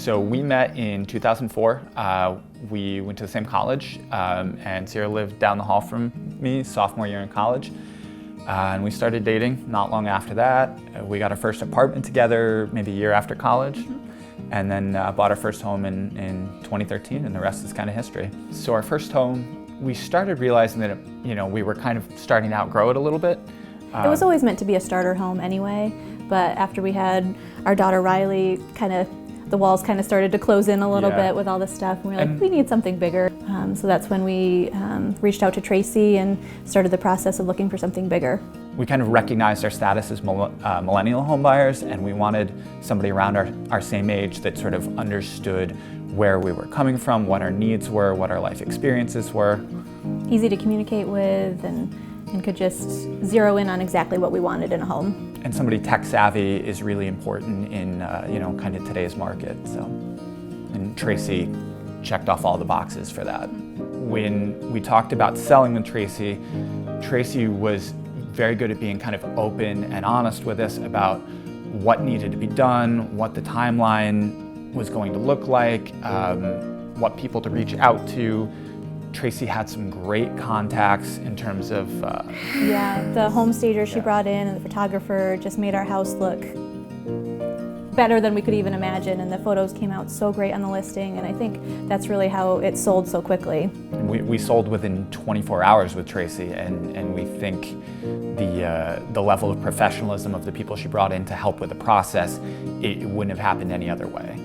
So we met in 2004. We went to the same college, and Ciara lived down the hall from me, sophomore year in college. And we started dating not long after that. We got our first apartment together maybe a year after college, and then bought our first home in 2013, and the rest is kind of history. So our first home, we started realizing that we were kind of starting to outgrow it a little bit. It was always meant to be a starter home anyway, but after we had our daughter Riley, the walls kind of started to close in a little bit with all this stuff, and we were like, we need something bigger. So that's when we reached out to Tracy and started the process of looking for something bigger. We kind of recognized our status as millennial home buyers, and we wanted somebody around our same age that sort of understood where we were coming from, what our needs were, what our life experiences were. Easy to communicate with and could just zero in on exactly what we wanted in a home. And somebody tech savvy is really important in kind of today's market. So, and Tracy checked off all the boxes for that. When we talked about selling with Tracy, Tracy was very good at being kind of open and honest with us about what needed to be done, what the timeline was going to look like, what people to reach out to. Tracy had some great contacts in terms of... the home stager she brought in and the photographer just made our house look better than we could even imagine, and the photos came out so great on the listing, and I think that's really how it sold so quickly. We sold within 24 hours with Tracy, and we think the level of professionalism of the people she brought in to help with the process, it wouldn't have happened any other way.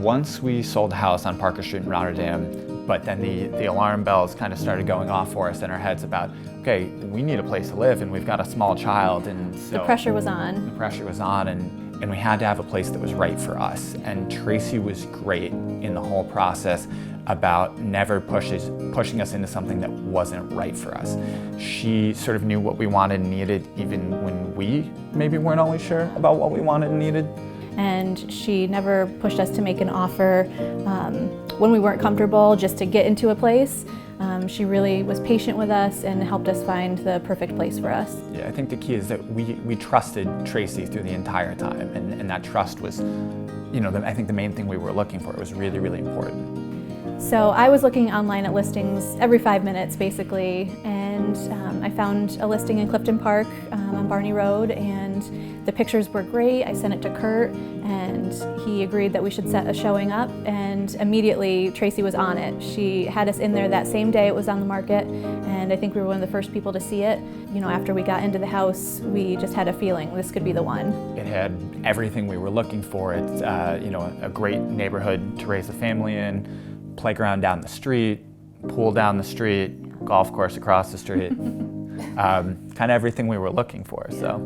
Once we sold the house on Parker Street in Rotterdam, but then the alarm bells kind of started going off for us in our heads about, okay, we need a place to live and we've got a small child, and so the pressure was on. The pressure was on, and we had to have a place that was right for us. And Tracy was great in the whole process about never pushing us into something that wasn't right for us. She sort of knew what we wanted and needed even when we maybe weren't always sure about what we wanted and needed. And she never pushed us to make an offer when we weren't comfortable just to get into a place. She really was patient with us and helped us find the perfect place for us. Yeah, I think the key is that we trusted Tracy through the entire time, and that trust was, I think the main thing we were looking for. It was really, really important. So I was looking online at listings every 5 minutes basically, and I found a listing in Clifton Park on Barney Road, and the pictures were great. I sent it to Kurt, and he agreed that we should set a showing up, and immediately Tracy was on it. She had us in there that same day it was on the market, and I think we were one of the first people to see it. After we got into the house, we just had a feeling this could be the one. It had everything we were looking for. It's a great neighborhood to raise a family in, playground down the street, pool down the street, golf course across the street. Kind of everything we were looking for. So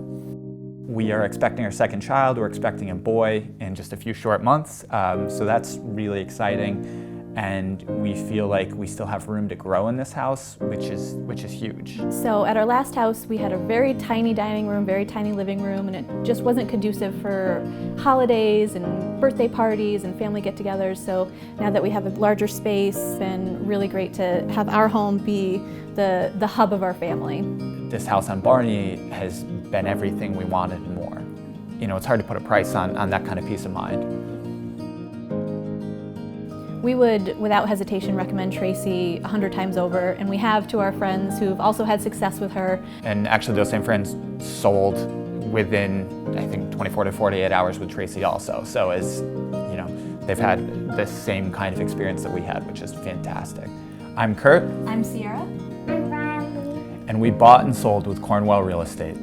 we are expecting our second child. We're expecting a boy in just a few short months. So that's really exciting. And we feel like we still have room to grow in this house, which is huge. So at our last house, we had a very tiny dining room, very tiny living room, and it just wasn't conducive for holidays and birthday parties and family get-togethers. So now that we have a larger space, it's been really great to have our home be the hub of our family. This house on Barney has been everything we wanted and more. It's hard to put a price on that kind of peace of mind. We would, without hesitation, recommend Tracy 100 times over, and we have to our friends who've also had success with her. And actually those same friends sold within, I think, 24 to 48 hours with Tracy also. So they've had the same kind of experience that we had, which is fantastic. I'm Kurt. I'm Ciara. I'm Riley. And we bought and sold with Cornwell Real Estate.